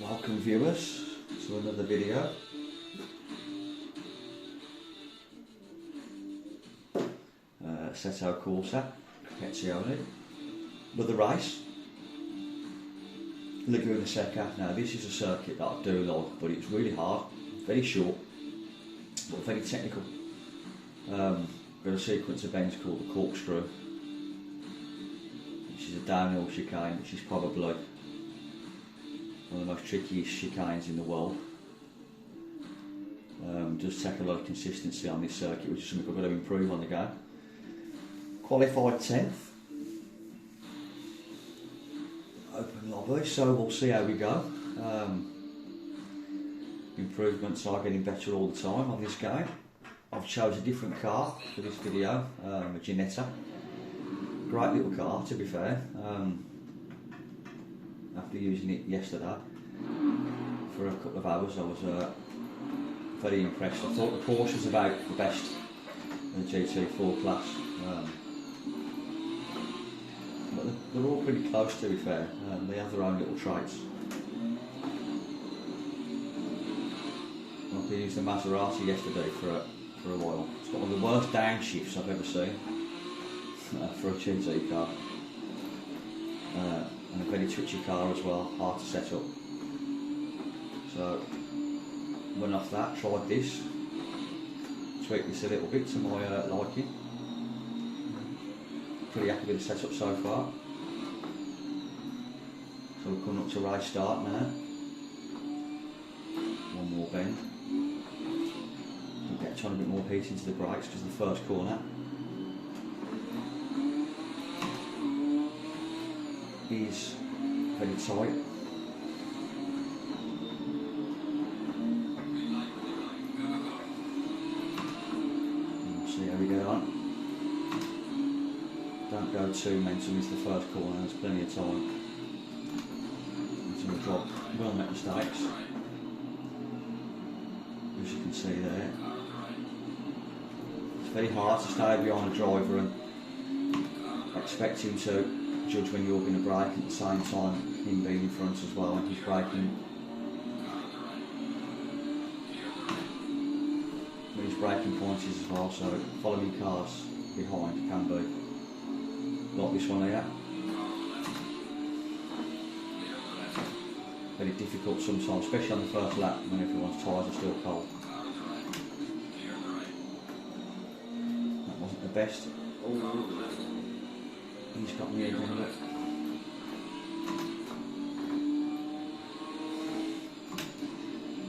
Welcome viewers to another video. Assetto Corsa, competizione. Another race. Laguna seca. Now this is a circuit that I do like, but it's really hard, very short, but very technical. Got a sequence of bends called the corkscrew, which is a downhill chicane, which is probably one of the most trickiest chicanes in the world. Does take a lot of consistency on this circuit, which is something I've got to improve on the go. Qualified 10th. Open lobby, so we'll see how we go. Improvements are getting better all the time on this game. I've chosen a different car for this video, a gt4. Great little car, to be fair. After using it yesterday for a couple of hours, I was very impressed. I thought the Corsa was about the best in the gt4 class. But they're all pretty close, to be fair. They have their own little traits. I used the Maserati yesterday for a while. It's got one of the worst downshifts I've ever seen for a gt car. And a very twitchy car as well, hard to set up. So, went off that, tried this, tweaked this a little bit to my liking. Pretty happy with the setup so far. So we're coming up to race start now. One more bend. We'll get trying a bit more heat into the brakes because the first corner is very tight. We'll see how we get on. Don't go too mental into the first corner, there's plenty of time. Until we drop, we'll make mistakes. As you can see there. It's very hard to stay behind a driver and expect him to judge when you're going to brake at the same time, him being in front as well, and he's braking. When his braking points is as well, so following cars behind can be like this one here. Very difficult sometimes, especially on the first lap when everyone's tyres are still cold. That wasn't the best. He's got me again, look.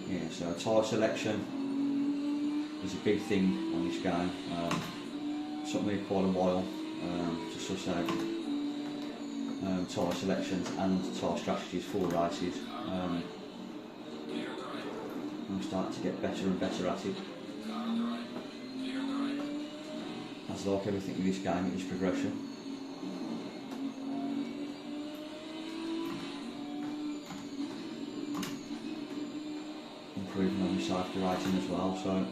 Yeah, so tyre selection is a big thing on this game. It took me quite a while to suss out tyre selections and tyre strategies for races. I'm starting to get better and better at it. As like everything in this game, it is progression. Improving on your safety rating as well, so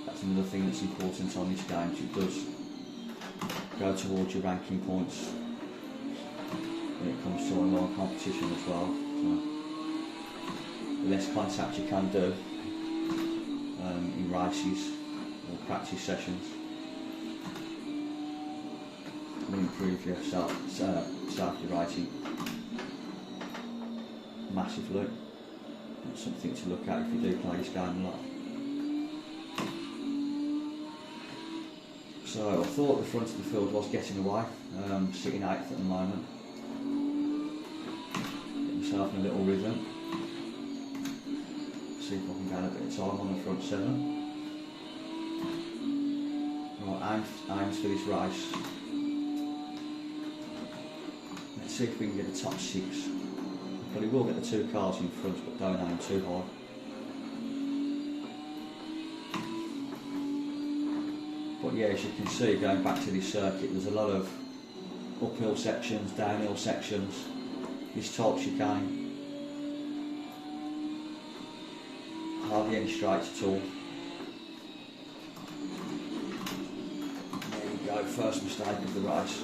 that's another thing that's important on this game. It does go towards your ranking points when it comes to online competition as well. So the less contact you can do in races or practice sessions will improve your safety rating massively. That's something to look at if you do play this game a lot. So I thought the front of the field was getting away, sitting 8th at the moment. Get myself in a little rhythm. See if I can gain a bit of time on the front 7. Right, aims for this race. Let's see if we can get the top 6. Probably will get the 2 cars in front, but don't aim too hard. But yeah, as you can see, going back to this circuit, there's a lot of uphill sections, downhill sections, this type chicane. Hardly any straights at all. There you go, first mistake of the race.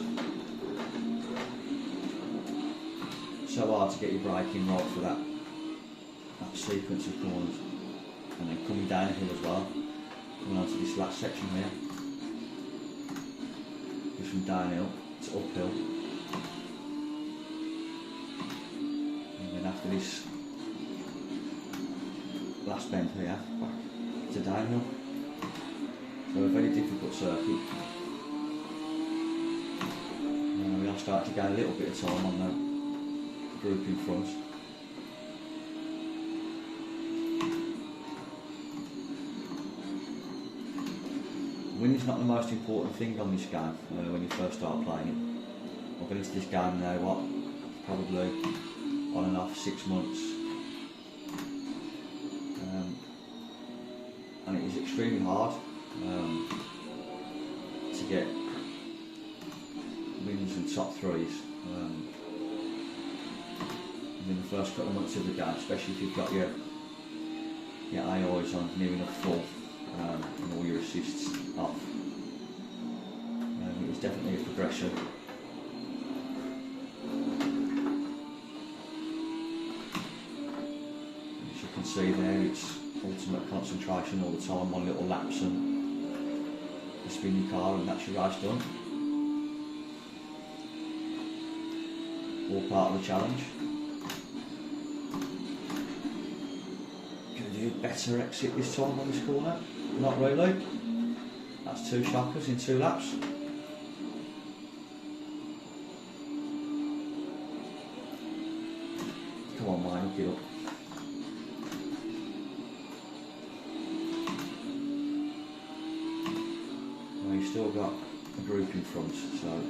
so hard to get your braking right for that sequence of corners. And then coming downhill as well, coming onto this last section here. Goes from downhill to uphill. And then after this last bend here, back to downhill. So a very difficult circuit. We are starting to gain a little bit of time on the group in front. Winning's not the most important thing on this game when you first start playing it. I've been into this game now, probably on and off 6 months. And it is extremely hard to get wins and top threes in the first couple of months of the game, especially if you've got your AIs on near enough full and all your assists off. It's definitely a progression. As you can see there, it's ultimate concentration all the time, one little lapse and you spin your car and that's your race done. All part of the challenge. Can I do a better exit this time on this corner? Not really. That's 2 shockers in 2 laps. Come on, mate, hook it up. Well, you've still got a group in front, so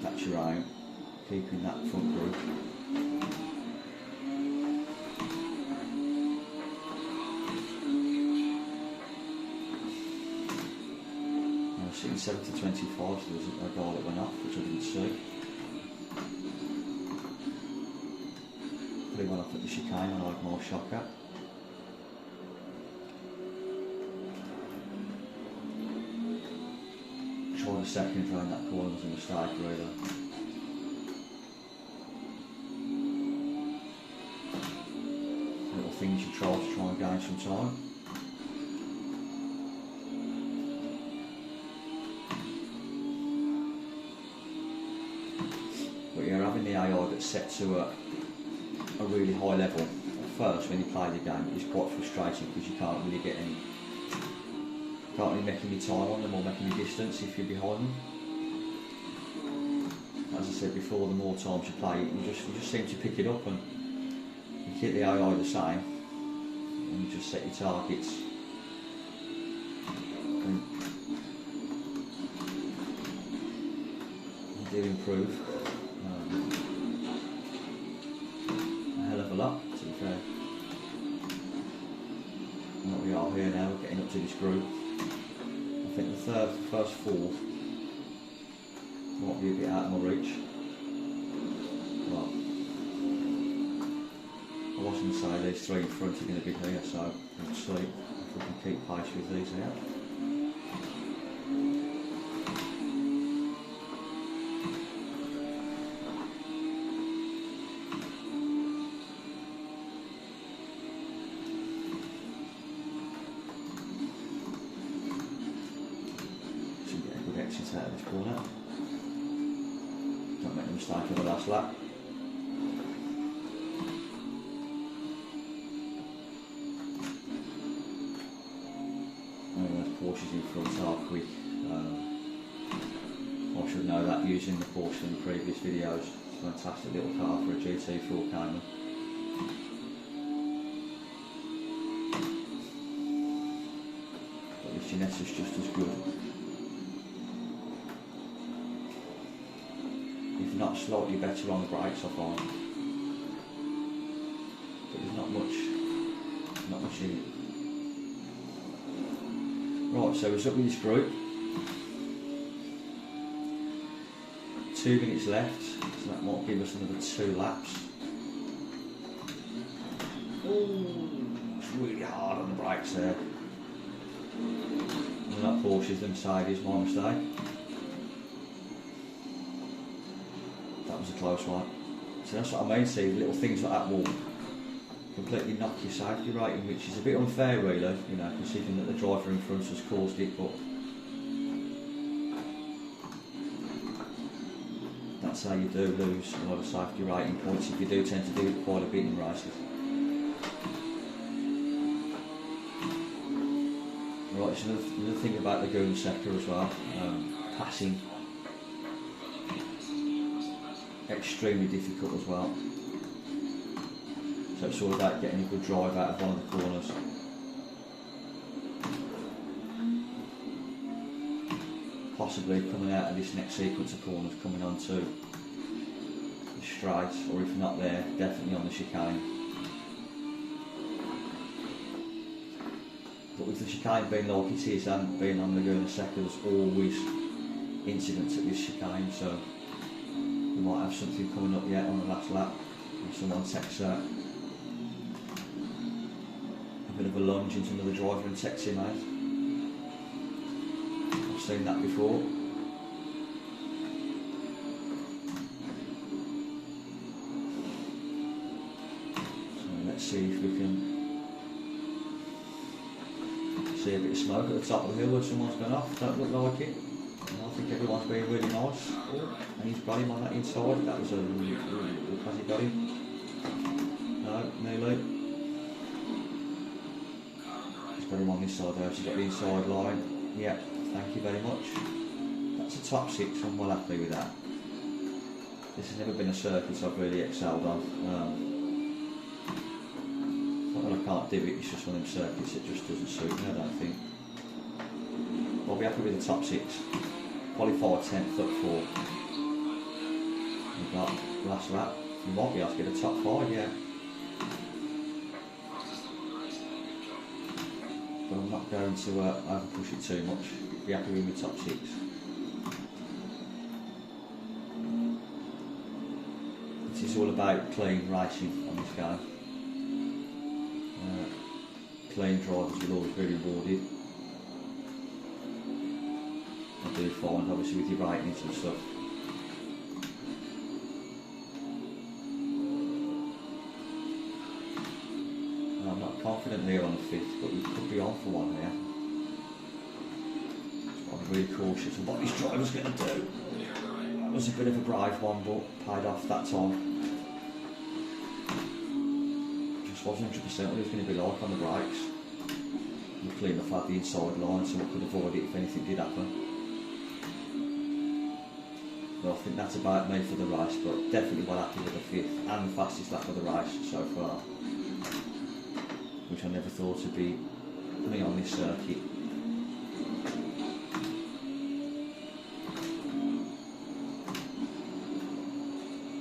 that's your aim. Keeping that front group. I was sitting 7 to 25, so there was a goal that went off, which I didn't see. Pretty well off at the chicane and I had more shock at. Tried a second around that corner, was a mistake really. Things you try and gain some time. But you're having the AI that's set to a really high level. At first, when you play the game, it's quite frustrating because you can't really get any, can't really make any time on them or make any distance if you're behind them. As I said before, the more times you play it, you just seem to pick it up and you keep the AI the same, and you just set your targets. And you do improve a hell of a lot, to be fair. And what we are here now, we're getting up to this group. I think the first 4 might be a bit out of my reach. Well, I was going to say these 3 in front are going to be here, so we'll see if we can keep pace with these here. Should get a good exit out of this corner. Don't make a mistake on the last lap. Porsches in front are quick. I should know that using the Porsche in the previous videos. It's a fantastic little car for a GT4 Cayman. But this Genetta's just as good. If not slightly better on the brakes, I find. But there's not much in it. Right, so we're up with this group. 2 minutes left, so that might give us another 2 laps. Ooh, it's really hard on the brakes there. And that Porsche's the Mercedes, my mistake. That was a close one. So that's what I mean, see, little things like that will completely knock your safety rating, which is a bit unfair really, you know, considering that the driver in front has caused it, but that's how you do lose a lot of safety rating points if you do tend to do it quite a bit in races. Right, so another thing about the Laguna sector as well, passing, extremely difficult as well. So it's all about getting a good drive out of one of the corners. Possibly coming out of this next sequence of corners, coming onto the straight, or if not there, definitely on the chicane. But with the chicane being like it is and being on the Laguna sector, there's always incidents at this chicane, so we might have something coming up yet on the last lap. If someone takes a bit of a lunge into another driver and takes him out. I've seen that before. So let's see if we can see a bit of smoke at the top of the hill where someone's gone off. Don't look like it. I think everyone's being really nice. Oh, and he's got him on that inside. That was a... has he got him? No, nearly. He's got him on this side there, so he's got the inside line. Yeah, thank you very much. That's a top 6, I'm well happy with that. This has never been a circuit I've really excelled on. Not that I can't do it, it's just one of them circuits that just doesn't suit me, I don't think. I'll be happy with the top 6. Qualified 10th up 4. We've got last lap. You might be able to get a top 5, yeah. But I'm not going to over push it too much. Be happy with my top 6. It is all about clean racing on this game. Clean drivers will always be rewarded. I do find, obviously, with your ratings and stuff. I'm not confident here on the 5th, but we could be on for one here. So I'm really cautious of what this driver's going to do. That was a bit of a brave one, but paid off that time. Just wasn't 100% what he was going to be like on the brakes. Luckily enough, I had the inside line, so I could avoid it if anything did happen. But I think that's about me for the race, but definitely well happy with the 5th and the fastest lap of the race so far, which I never thought would be me on this circuit.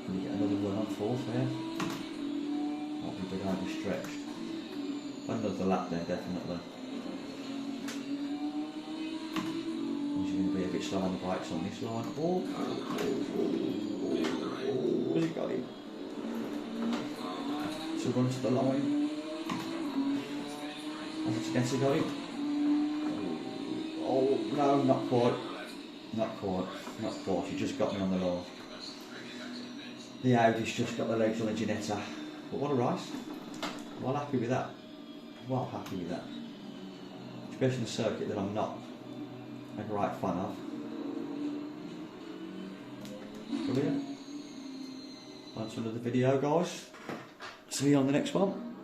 Can we get another run on 4th there? Might be a bit overstretched. Another lap there, definitely. Be a bit slow on the brakes on this line. Oh, has he got him? To run to the line. Has it against got him? Oh, no, not quite. Not quite. Not quite. He just got me on the line. The Audi's just got the legs on the Ginetta. But what a race. Well happy with that. Well happy with that. Especially the circuit that I'm not a great fan of. Brilliant. On to another video, guys. See you on the next one.